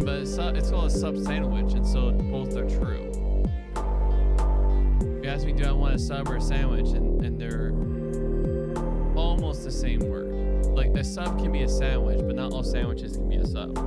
but it's called a sub sandwich, and so both are true. You ask me, do I want a sub or a sandwich, and they're almost the same word. Like a sub can be a sandwich, but not all sandwiches can be a sub.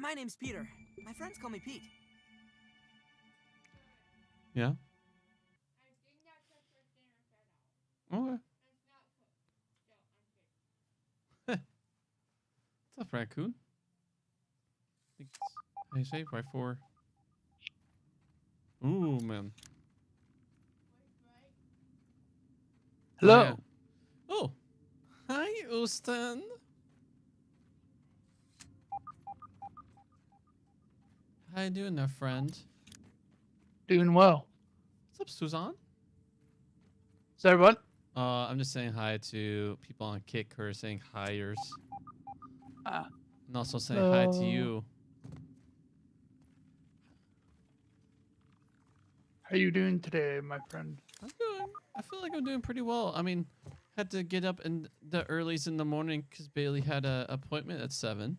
My name's Peter. My friends call me Pete. Yeah. Okay. What's up, raccoon? I say by 4. Ooh, man. Hello. Oh, yeah. Oh. Hi, Ustan. How you doing there, friend? Doing well. What's up, Suzanne? Sorry, what? I'm just saying hi to people on Kick who are saying hiers. Ah. And also saying hi to you. How you doing today, my friend? I feel like I'm doing pretty well. I mean, had to get up in the earlies in the morning because Bailey had an appointment at 7.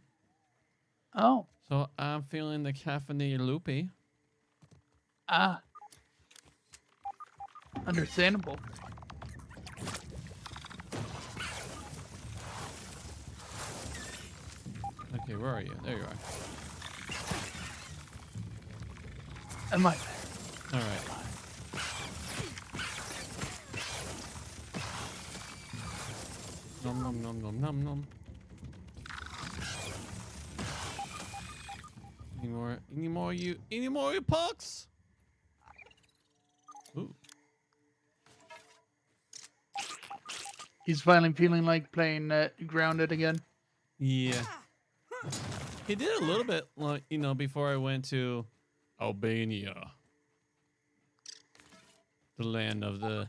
Oh. So I'm feeling the caffeinated loopy. Ah. Understandable. Okay, where are you? There you are. Am I? All right. Nom nom nom nom nom nom. Any more you pucks? Ooh. He's finally feeling like playing Grounded again. Yeah. He did a little bit, like, before I went to Albania, the land of the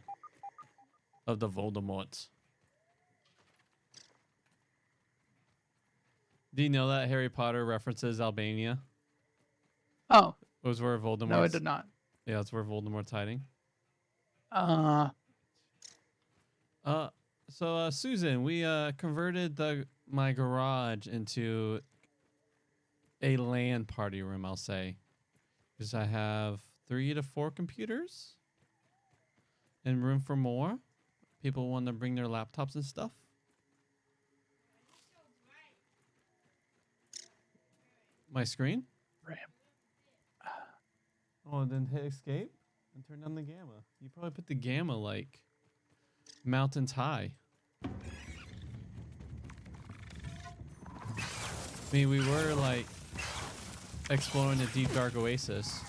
Voldemorts. Do you know that Harry Potter references Albania? Oh. It was where Voldemort. No, I did not. Yeah, it's where Voldemort's hiding. So Susan, we converted my garage into a LAN party room, I'll say, because I have 3 to 4 computers and room for more. People want to bring their laptops and stuff. My screen? RAM. Oh, then hit escape and turn down the gamma. You probably put the gamma like mountains high. I mean, we were like exploring the deep dark oasis.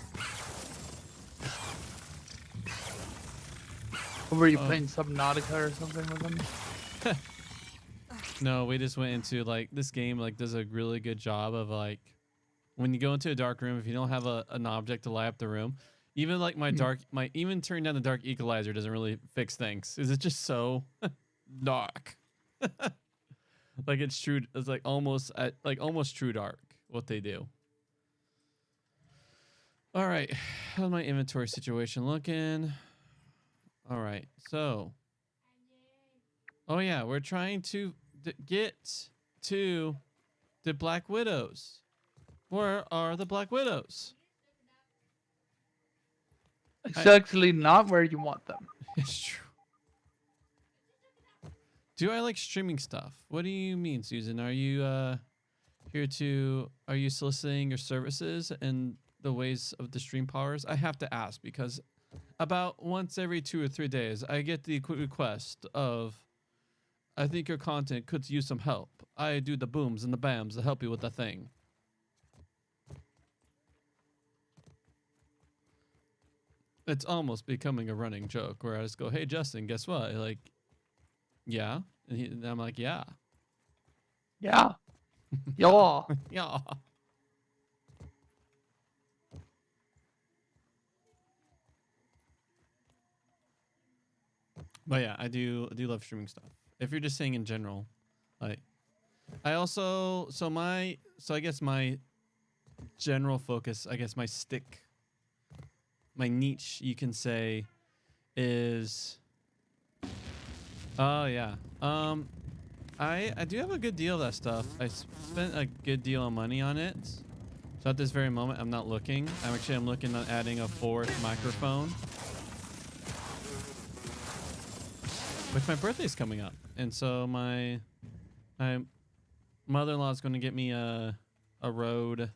Were you playing Subnautica or something with him? No, we just went into like this game like does a really good job of like when you go into a dark room, if you don't have an object to light up the room, even like my even turning down the dark equalizer doesn't really fix things. Is it just so dark? Like it's true. It's like almost true dark what they do. All right, how's my inventory situation looking? All right, so oh yeah, we're trying to get to the Black Widows. Where are the Black Widows? It's actually not where you want them. It's true. Do I like streaming stuff? What do you mean, Susan? Are you are you soliciting your services and the ways of the stream powers? I have to ask because about once every 2 or 3 days, I get the request of, I think your content could use some help. I do the booms and the bams to help you with the thing. It's almost becoming a running joke where I just go, hey, Justin, guess what? Like, yeah. And I'm like, yeah. Yeah. Yeah. Yeah. But yeah, I do love streaming stuff. If you're just saying in general, like, I also, so I guess my general focus, I guess my stick, my niche, you can say, is, oh yeah, I do have a good deal of that stuff. I spent a good deal of money on it. So at this very moment, I'm not looking. I'm looking at adding a 4th microphone. Which my birthday's coming up, and so my mother-in-law is going to get me a Rode,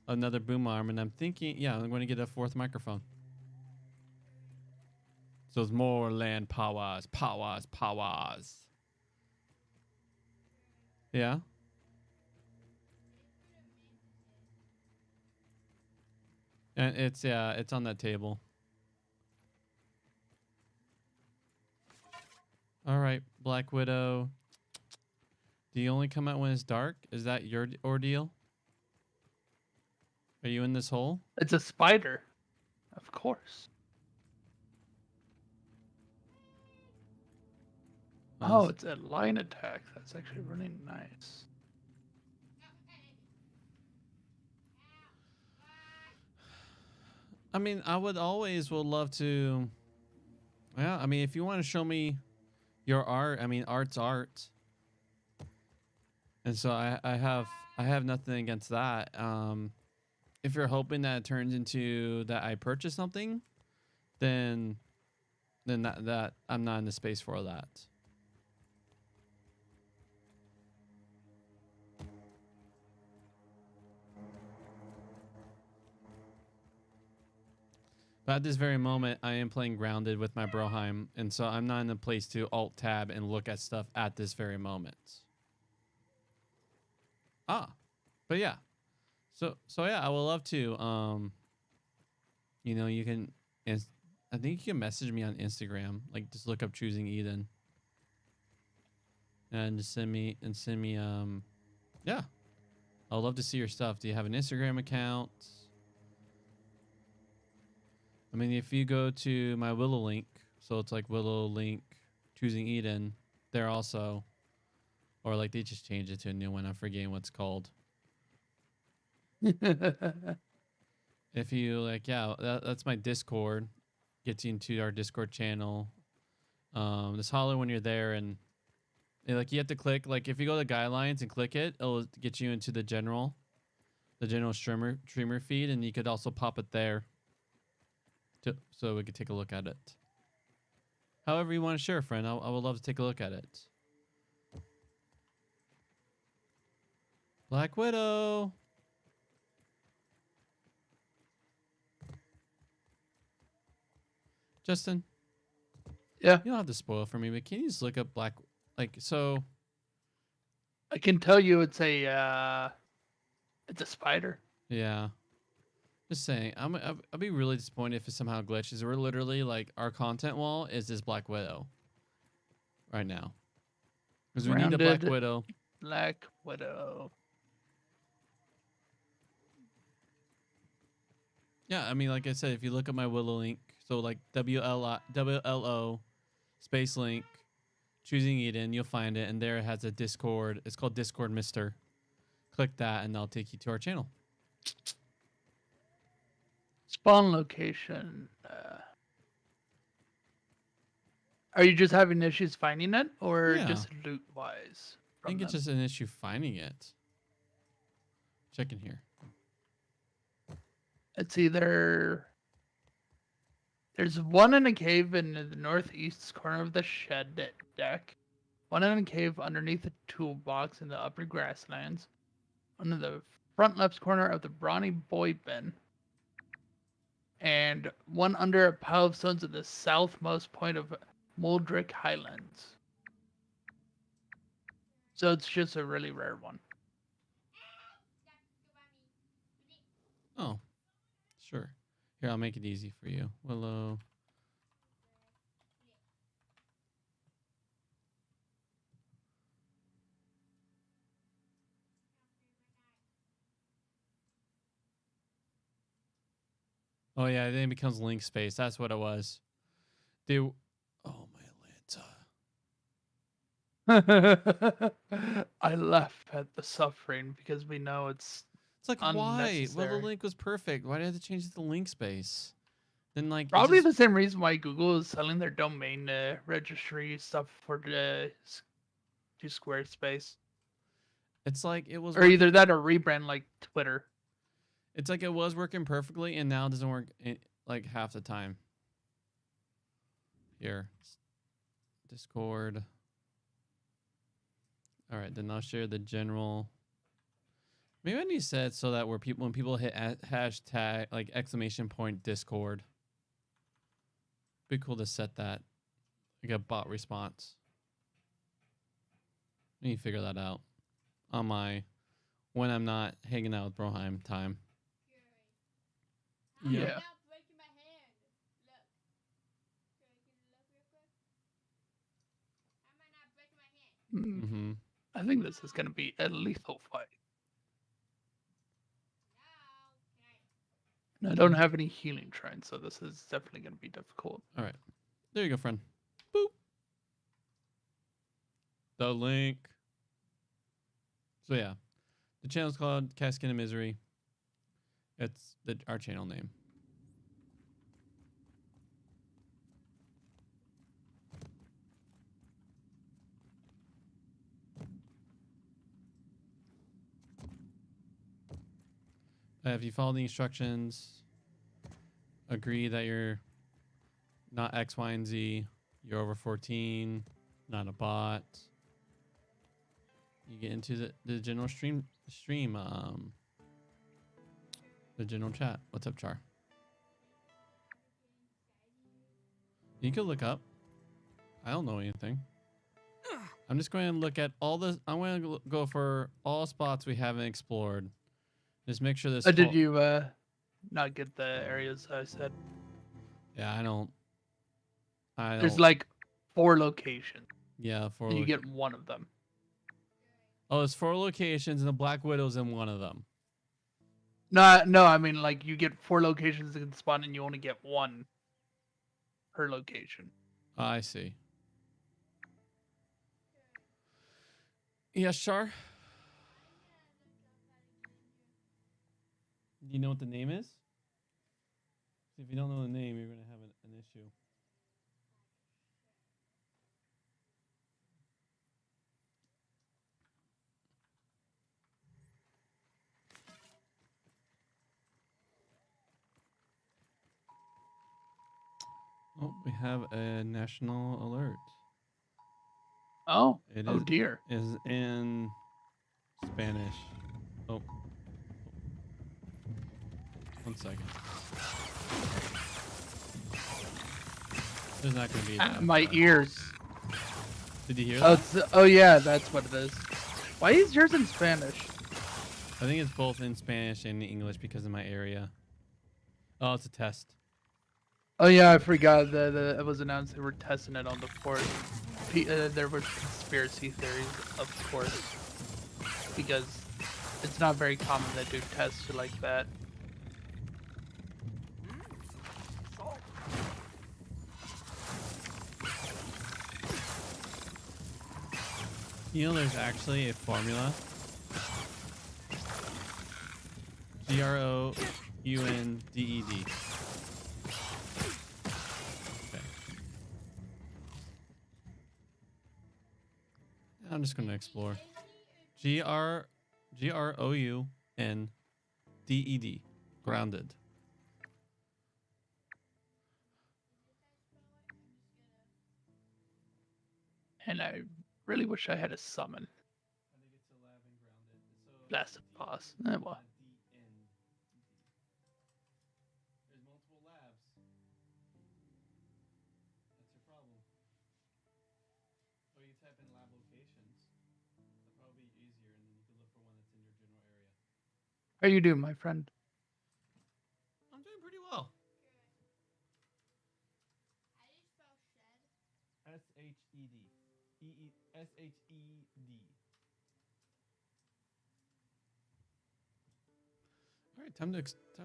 another boom arm, and I'm thinking, yeah, I'm going to get a 4th microphone. So it's more land powers. Yeah. And it's on that table. All right, Black Widow. Do you only come out when it's dark? Is that your ordeal? Are you in this hole? It's a spider. Of course. Oh, it's a line attack. That's actually really nice. I mean, I would love to. Yeah, I mean, if you want to show me your art, I mean, art's art. And so I have nothing against that. If you're hoping that it turns into that I purchase something, then that I'm not in the space for that. But at this very moment, I am playing Grounded with my Broheim, and so I'm not in a place to alt tab and look at stuff at this very moment. Ah, but yeah. So yeah, I would love to. You know, you can, I think you can message me on Instagram. Like, just look up Choosing Eden, and just send me. Yeah, I'd love to see your stuff. Do you have an Instagram account? I mean, if you go to my Willow link, so it's like Willow link Choosing Eden, they're also, or like they just changed it to a new one. I'm forgetting what's called. If you like, yeah, that's my Discord. Gets you into our Discord channel. Just holler when you're there, and like you have to click, like if you go to guidelines and click it, it'll get you into the general streamer feed, and you could also pop it there. So we could take a look at it. However you want to share, friend, I would love to take a look at it. Black Widow. Justin. Yeah. You don't have to spoil for me, but can you just look up so? I can tell you it's a spider. Yeah. Just saying, I'll be really disappointed if it somehow glitches. We're literally like, our content wall is this Black Widow right now, because we need a Black Widow. Black Widow. Yeah, I mean, like I said, if you look at my Willow link, so like WLO space link, Choosing Eden, you'll find it, and there it has a Discord. It's called Discord Mister. Click that, and that'll take you to our channel. Spawn location. Are you just having issues finding it, or just loot wise? I think it's just an issue finding it. Checking here. It's either there's one in a cave in the northeast corner of the shed deck, one in a cave underneath the toolbox in the upper grasslands, one in the front left corner of the Brawny Boy bin, and one under a pile of stones at the southmost point of Muldrick Highlands. So it's just a really rare one. Oh, sure. Here, I'll make it easy for you. Willow. Oh yeah, then it becomes link space. That's what it was. They. Oh my Atlanta. I laugh at the suffering because we know it's It's like why? Well, the unnecessary. link was perfect. Why did I have to change it to link space? Then like it Probably just. the same reason why Google is selling their domain registry stuff for the to Squarespace, It's like it was or working. either that or rebrand like Twitter. It's like it was working perfectly, and now it doesn't work like half the time. Here, Discord. All right, then I'll share the general. Maybe I need to set it so that where people when people hit hashtag like exclamation point Discord. Be cool to set that like a bot response. I need to figure that out on my when I'm not hanging out with Broheim time. Yep. Yeah. Mm, Mm-hmm. I think this is gonna be a lethal fight. And I don't have any healing shrines, so this is definitely gonna be difficult. All right. There you go, friend. Boop. The link. So yeah, the channel's called Cascade of Misery. It's our channel name. If you follow the instructions, agree that you're not X, Y, and Z, you're over 14, not a bot. You get into the general stream, the general chat. What's up, Char? You can look up. I don't know anything. I'm just going to look at all the. I'm going to go for all spots we haven't explored. Just make sure this. Did you not get the areas I said? Yeah, I don't. There's like 4 locations. Yeah, 4. And you get one of them. Oh, it's 4 locations, and the Black Widow's in one of them. No, I mean like you get 4 locations in spawn, and you only get 1 per location. I see. Yeah, Char. Do you know what the name is? If you don't know the name, you're going to have an issue. Oh, we have a national alert. Oh, It oh dear. is in Spanish. Oh. 1 second. There's not going to be. My ears. Did you hear Oh, that? oh yeah, that's what it is. Why is yours in Spanish? I think it's both in Spanish and English because of my area. Oh, it's a test. Oh yeah, I forgot that it was announced they were testing it on the port. There were conspiracy theories, of course, because it's not very common to do tests like that. You know, there's actually a formula. GROUNDED. Okay. I'm just gonna explore. GROUNDED. Grounded. And I really wish I had a summon. Blasted boss. Well. type in lab locations, that'll probably be easier, and then you can look for one that's in your general area. How you doing, my friend? I'm doing pretty well. SHED. SHED. All right, time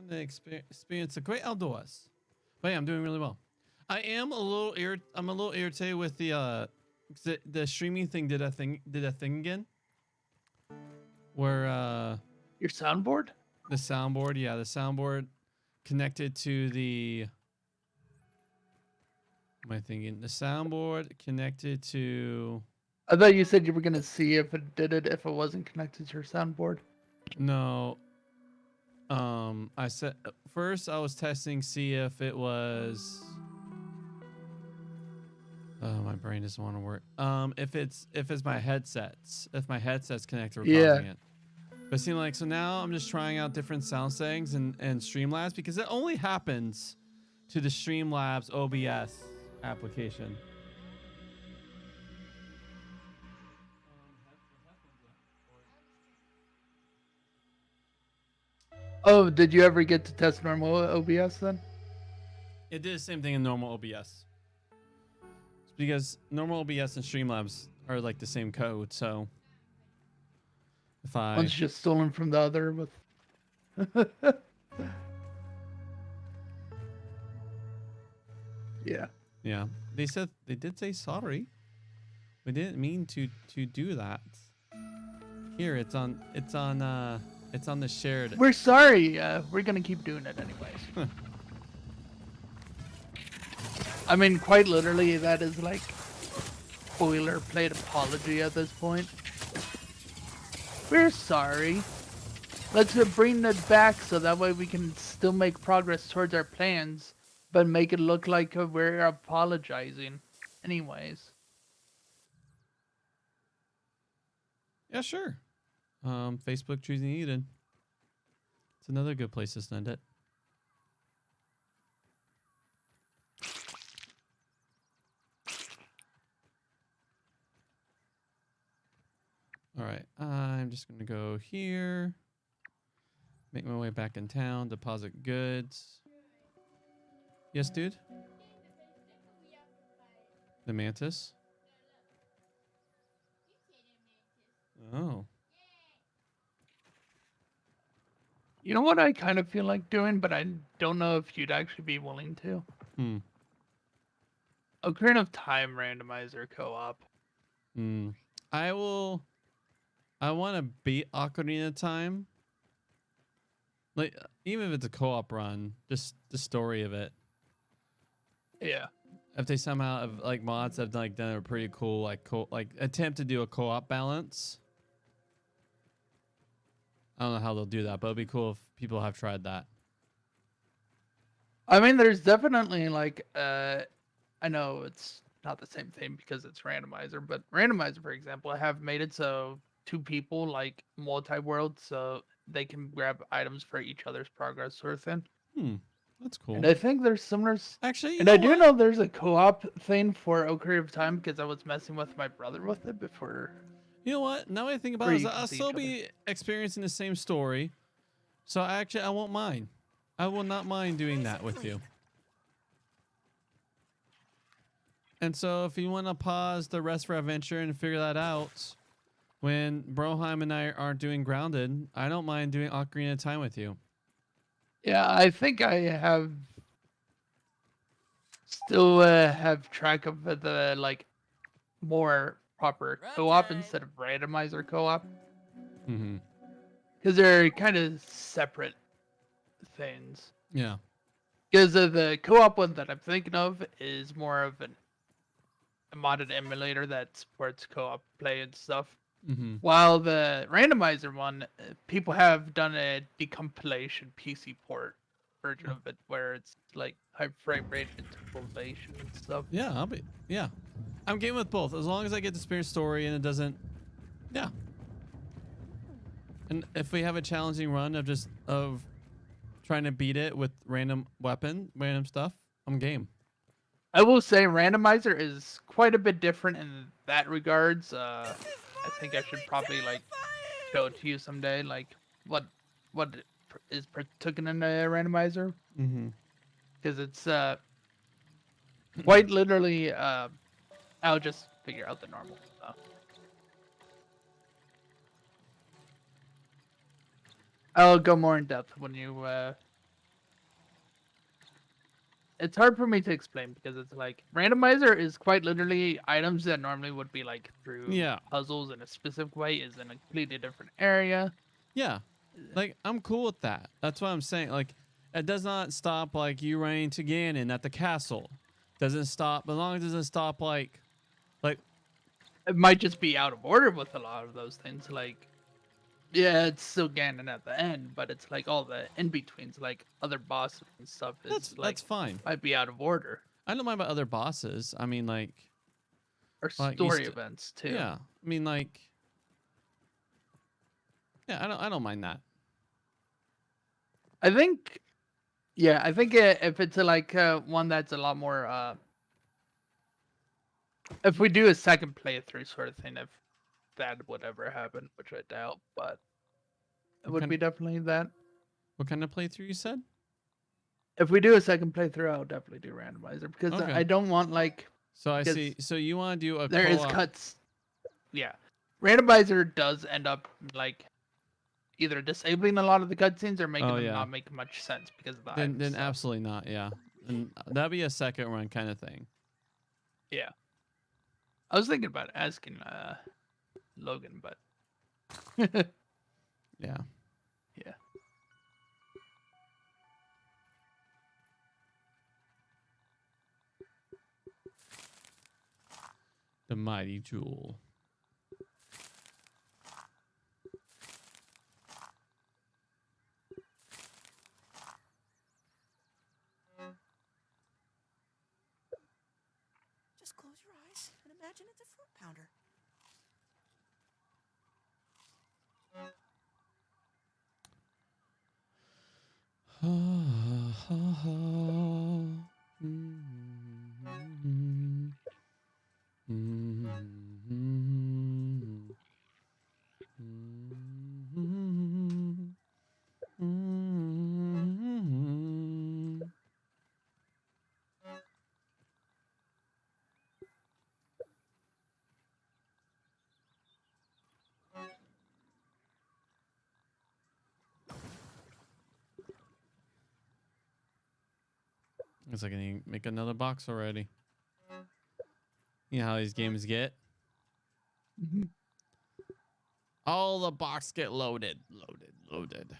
to experience the great outdoors. But yeah, I'm doing really well. I am a little I'm a little irritated with the streaming thing. Did a thing again? Where Your soundboard? the soundboard, yeah, the soundboard connected to the. Am I thinking the soundboard connected to? I thought you said you were gonna see if it did it if it wasn't connected to your soundboard. No. I said first I was testing, see if it was. Oh, my brain doesn't want to work. If it's my headsets, if my headsets connect or causing it. But it seemed like so now I'm just trying out different sound settings and Streamlabs because it only happens to the Streamlabs OBS application. Oh, did you ever get to test normal OBS then? It did the same thing in normal OBS. It's because normal OBS and Streamlabs are like the same code, so if I One's just stolen from the other with. Yeah. yeah, they did say sorry. We didn't mean to do that. Here, it's on the shared. We're sorry. We're gonna keep doing it anyways. Huh. I mean, quite literally, that is like boilerplate apology at this point. We're sorry. Let's bring it back so that way we can still make progress towards our plans, but make it look like we're apologizing. Anyways. Yeah, sure. Facebook choosing Eden. It's another good place to send it. All right, I'm just gonna go here. Make my way back in town. Deposit goods. Yes, dude. The mantis. Oh. You know what I kind of feel like doing, but I don't know if you'd actually be willing to? Hmm. Ocarina of Time randomizer co-op. Hmm. I want to beat Ocarina of Time. Like, even if it's a co-op run, just the story of it. Yeah. If they somehow have like mods have like done a pretty cool like attempt to do a co-op balance. I don't know how they'll do that, but it'd be cool if people have tried that. I mean, there's definitely like, I know it's not the same thing because it's randomizer, but randomizer, for example, I have made it so two people like multi-world, so they can grab items for each other's progress sort of thing. Hmm, that's cool. And I think there's similar. Actually, And I do know there's a co-op thing for Ocarina of Time because I was messing with my brother with it before. You know what? Now I think about Where it, you I'll can see still each be experiencing the same story. So I won't mind. I will not mind doing that with you. And so if you want to pause the rest of our adventure and figure that out, when Broheim and I aren't doing Grounded, I don't mind doing Ocarina of Time with you. Yeah, I think I have still have track of the like more proper co-op Okay. instead of randomizer co-op Mm-hmm. because they're kind of separate things. Yeah. Because the co-op one that I'm thinking of is more of a modded emulator that supports co-op play and stuff. Mm-hmm. While the randomizer one, people have done a decompilation PC port version of it where it's like high frame rate interpolation and stuff. Yeah, I'm game with both as long as I get the spirit story and it doesn't. Yeah. And if we have a challenging run of trying to beat it with random stuff, I'm game. I will say randomizer is quite a bit different in that regards. I think I should probably like show it to you someday, like what is taken in a randomizer, Mm-hmm. because it's quite literally. I'll just figure out the normal stuff. I'll go more in depth when you. It's hard for me to explain because it's like randomizer is quite literally items that normally would be like through Yeah. puzzles in a specific way is in a completely different area. Yeah. Like, I'm cool with that. That's what I'm saying. Like, it does not stop, like, you running to Ganon at the castle. Doesn't stop, as long as it doesn't stop, like, It might just be out of order with a lot of those things. Like, yeah, it's still Ganon at the end, but it's like all the in betweens, like other bosses and stuff, is like that's fine. might be out of order, I don't mind about other bosses. I mean, like, or Like, you story st- events too. yeah. I mean, like, yeah, I don't mind that. I think, yeah, I think if it's like one that's a lot more, if we do a second playthrough sort of thing, if that would ever happen, which I doubt, but it What would kind- be definitely that. What kind of playthrough you said? If we do a second playthrough, I'll definitely do randomizer because Okay. I don't want like So I Because see. So you want to do a there is co-op. cuts. Yeah, randomizer does end up like either disabling a lot of the cutscenes or making Oh, them yeah. not make much sense because of the Then item stuff. absolutely not. Yeah, and that'd be a second run kind of thing. Yeah, I was thinking about asking Logan, but Yeah. yeah. The mighty jewel. Just close your eyes and imagine it's a fruit pounder. It's like I need to make another box already. You know how these games get? Mhm. All the box get loaded. Loaded.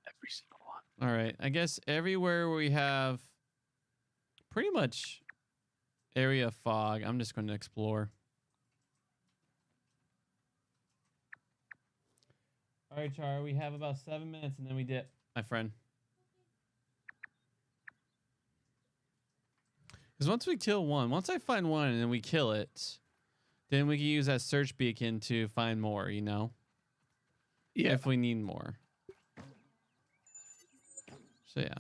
Every single one. All right. I guess everywhere we have pretty much area fog, I'm just going to explore. All right, Char, we have about 7 minutes and then we dip, my friend. Because once we kill one, once I find one and then we kill it, then we can use that search beacon to find more, you know? Yeah. If we need more. So, yeah.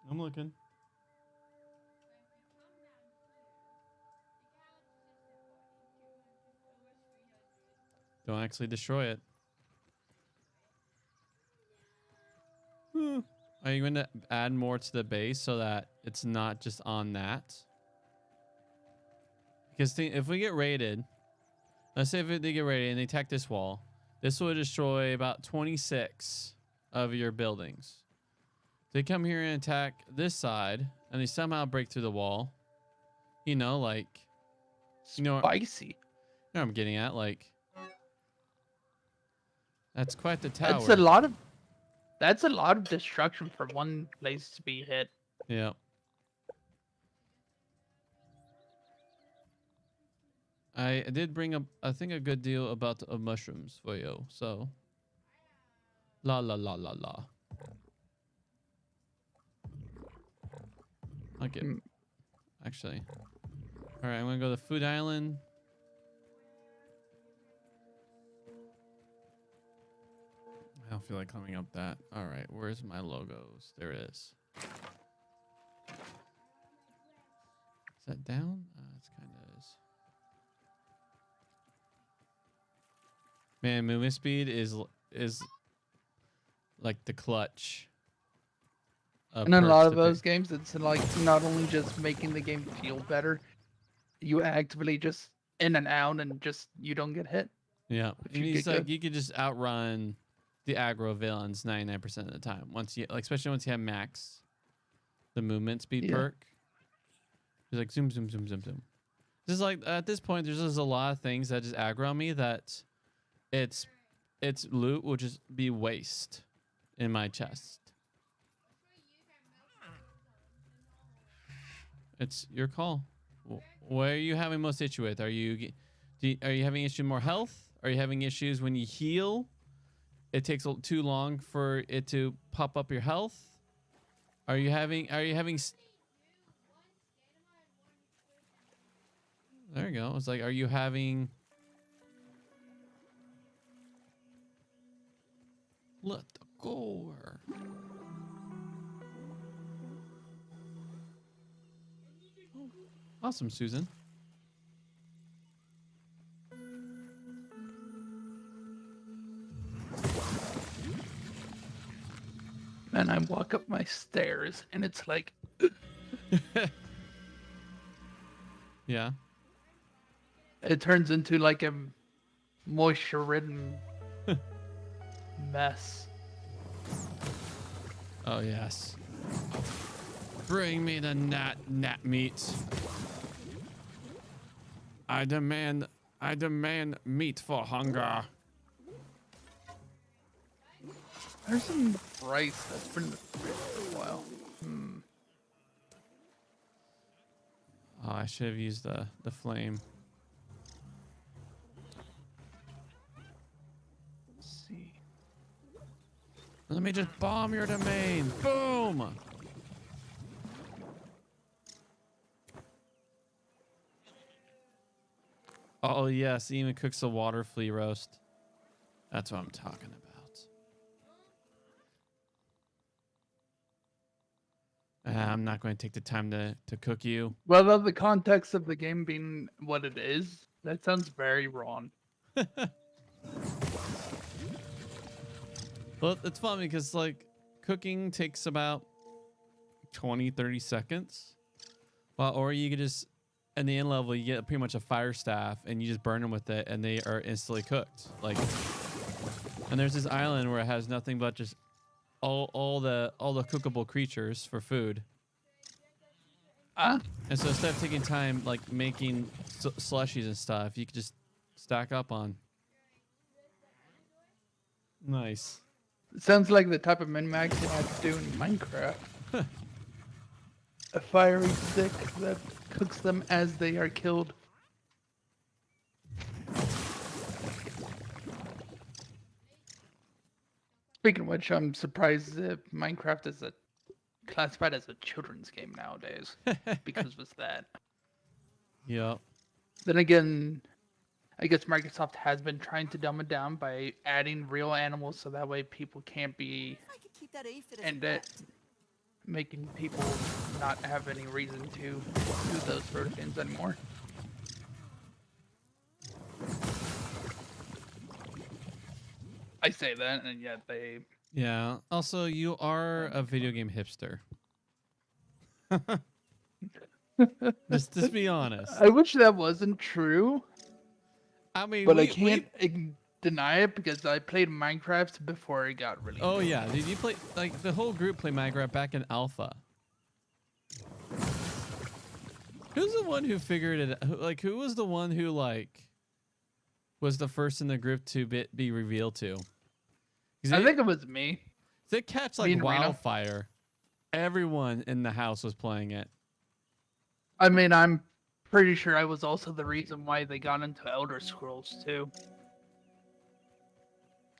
I'm looking. Don't actually destroy it. Are you going to add more to the base so that it's not just on that? Because if we get raided, let's say if they get raided and they attack this wall, this will destroy about 26 of your buildings. They come here and attack this side, and they somehow break through the wall. You know, like, you know, Spicy. you know what I'm getting at. Like, that's quite the tower. That's a lot of destruction for one place to be hit. Yeah. I did bring up, I think, a good deal about mushrooms for you. So, la la la la la. Okay. Actually, all right. I'm gonna go to Food Island. I don't feel like climbing up that. All right. Where's my logos? There it is. Is that down? It's kind of is. Man, movement speed is like the clutch. And in a lot of those games, it's like not only just making the game feel better, you actively just in and out and just you don't get hit. Yeah, If you it's get like good. you could just outrun the aggro villains 99% of the time. Once you, like, especially once you have max the movement speed Yeah. perk. It's like zoom, zoom, zoom, zoom, zoom. Just like at this point, there's just a lot of things that just aggro me that its loot will just be waste in my chest. It's your call. Where are you having most issue with? Are you having issue with more health? Are you having issues when you heal? It takes too long for it to pop up your health. Are you having? There you go. It's like, are you having? Let the go. Awesome, Susan. And I walk up my stairs, and it's like, Yeah. it turns into like a moisture-ridden mess. Oh yes. Bring me the gnat meat. I demand meat for hunger. There's some rice that's been in the fridge for a while. Oh, I should have used the flame. Let's see. Let me just bomb your domain. Boom. Oh yes, it even cooks a water flea roast. That's what I'm talking about. I'm not going to take the time to cook you. Well, of the context of the game being what it is, that sounds very wrong. Well, it's funny because like cooking takes about 20-30 seconds. Well, or you could just, in the end level, you get pretty much a fire staff and you just burn them with it and they are instantly cooked. Like, and there's this island where it has nothing but just all the cookable creatures for food. Ah, And so instead of taking time like making slushies and stuff, you could just stack up on. Nice. it sounds like the type of min-max you have to do in Minecraft. A fiery stick that cooks them as they are killed. Speaking of which, I'm surprised that Minecraft is classified as a children's game nowadays because of that. Yep. Then again, I guess Microsoft has been trying to dumb it down by adding real animals so that way people can't be I could keep that aphid as a and pet. making people not have any reason to do those sort of things anymore. I say that, and yet they. Yeah. Also, you are a video game hipster. just be honest. I wish that wasn't true, I mean, but I can't. deny it because I played Minecraft before it got released. Oh yeah, did you play like the whole group play Minecraft back in alpha? Who's the one who figured it? Like, who was the one who like was the first in the group to be revealed to? 'Cause I they- think it was me. they catch me like and Reno. wildfire. Everyone in the house was playing it. I mean, I'm pretty sure I was also the reason why they got into Elder Scrolls too.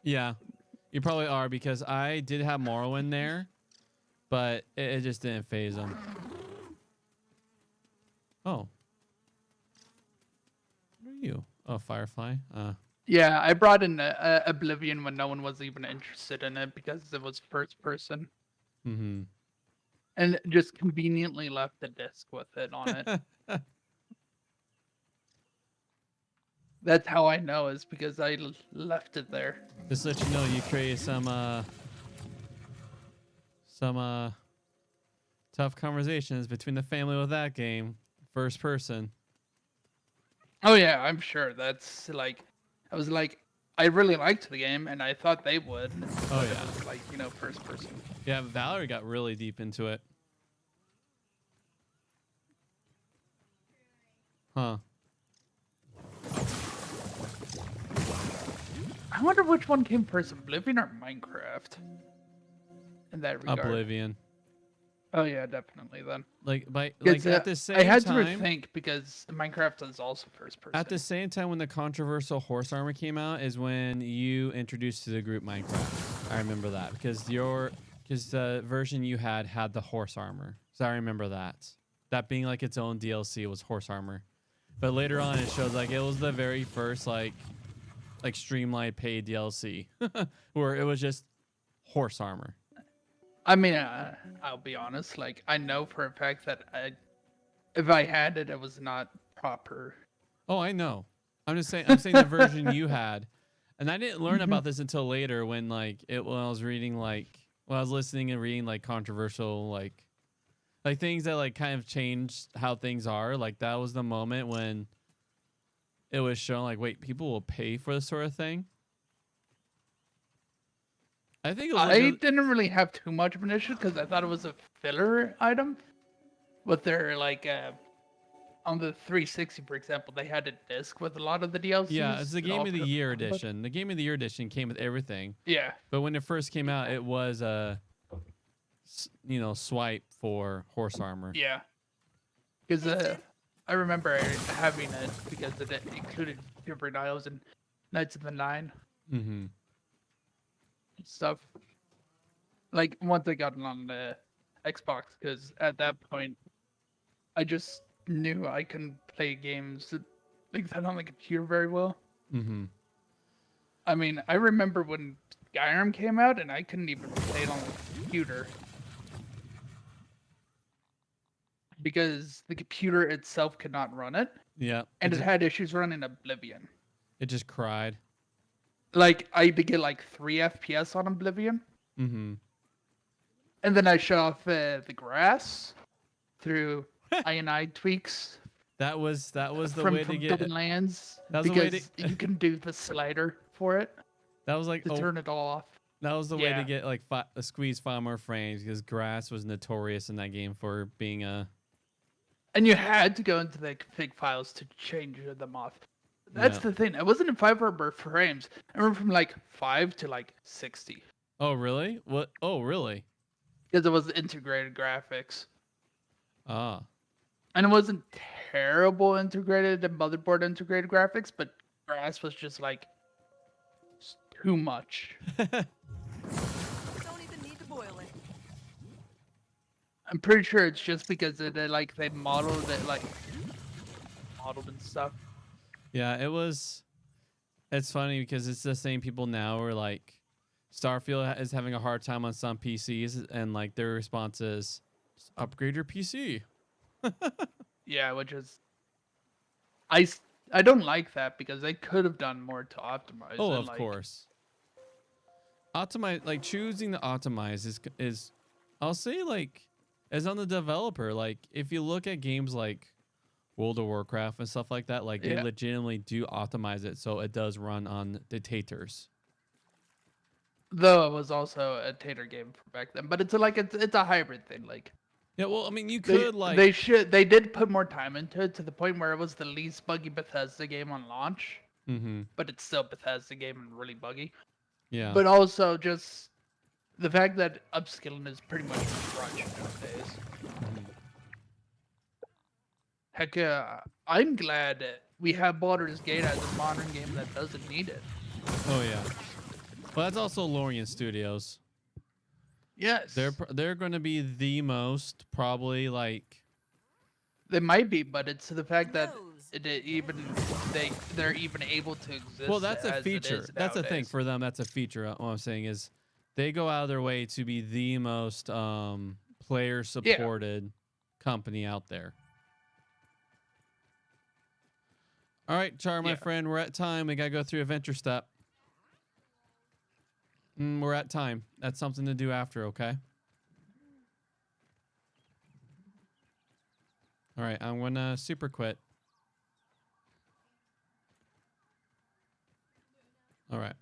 Yeah, you probably are because I did have Morrowind there, but it just didn't phase them. Oh. What are you? Oh, Firefly. Yeah, I brought in Oblivion when no one was even interested in it because it was first person, Mm-hmm. and just conveniently left the disc with it on it. That's how I know is because I left it there. Just to let you know, you create some tough conversations between the family with that game, first person. Oh yeah, I'm sure. That's like, I was like, I really liked the game, and I thought they would. Oh but it yeah, was like, you know, first person. yeah. Valerie got really deep into it. Huh. I wonder which one came first, Oblivion or Minecraft? In that regard. Oblivion. Oh yeah, definitely then. Like Because, at the same I had time. to rethink because Minecraft is also first person. At the same time, when the controversial horse armor came out, is when you introduced to the group Minecraft. I remember that because the version you had the horse armor. So I remember that. That being like its own DLC was horse armor. But later on, it shows like it was the very first like streamlined paid DLC where it was just horse armor. I mean, I'll be honest. Like, I know for a fact that if I had it, it was not proper. Oh, I know. I'm saying the version you had, and I didn't learn about this until later when when I was reading when I was listening and reading like controversial like things that like kind of changed how things are. Like that was the moment when it was shown like, wait, people will pay for this sort of thing. I think it was I didn't really have too much of an issue because I thought it was a filler item. But they're like on the 360, for example, they had a disc with a lot of the DLCs. yeah, it's the and Game all of the for- Year but- edition. The Game of the Year edition came with everything. Yeah, But when it first came out, it was a swipe for horse armor. yeah. Because I remember having it because it included Different Isles and Knights of the Nine Mm-hmm. stuff. Like once I got it on the Xbox, because at that point, I just knew I couldn't play games like that on the computer very well. Mm-hmm. I mean, I remember when Skyrim came out, and I couldn't even play it on the computer because the computer itself could not run it, Yeah. and it had issues running Oblivion. It just cried. Like I had to get like 3 FPS on Oblivion, Mm-hmm. and then I shut off the grass through I tweaks That was the from way to get. Forbidden Lands That was the way because to- you can do the slider for it That was like to turn it all off. that was the way to Yeah. get like squeeze 5 more frames because grass was notorious in that game for being a. And you had to go into the config files to change them off. That's Yeah. the thing. It wasn't in 5 frames. I remember from like 5 to like 60 Oh really? What? Oh really? because it was integrated graphics. Ah. And it wasn't terrible integrated and motherboard integrated graphics, but grass was just like too much. Don't even need to boil it. I'm pretty sure it's just because it like they modeled it like modeled and stuff. Yeah, it was. It's funny because it's the same people now where like Starfield is having a hard time on some PCs and like their response is "Just upgrade your PC." Yeah, which is I don't like that because they could have done more to optimize. Oh, and, of like, course. Optimize, like choosing to optimize is I'll say like as on the developer, like if you look at games like World of Warcraft and stuff like that. Like they Yeah. legitimately do optimize it so it does run on dictators. Though it was also a tater game from back then, but it's a hybrid thing. Like Yeah, well, I mean, you they could like, they did put more time into it to the point where it was the least buggy Bethesda game on launch, mm-hmm, but it's still Bethesda game and really buggy. yeah, But also just the fact that upskilling is pretty much a crutch nowadays. mhm. Heck, I'm glad we have Baldur's Gate as a modern game that doesn't need it. Oh yeah. But that's also Lorien Studios. Yes, They're going to be the most probably like. they might be, but it's the fact that Knows. they're even able to exist. Well, that's a as it feature. is That's a thing nowadays. for them. That's a feature. What I'm saying is, they go out of their way to be the most player supported company out there. All right, Char, my Yeah. friend, we're at time. We gotta go through adventure step. We're at time. That's something to do after, okay? All right, I'm gonna super quit. All right.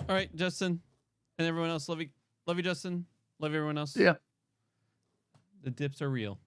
All right, Justin, and everyone else. Love you, Justin. Love everyone else. Yeah. The dips are real.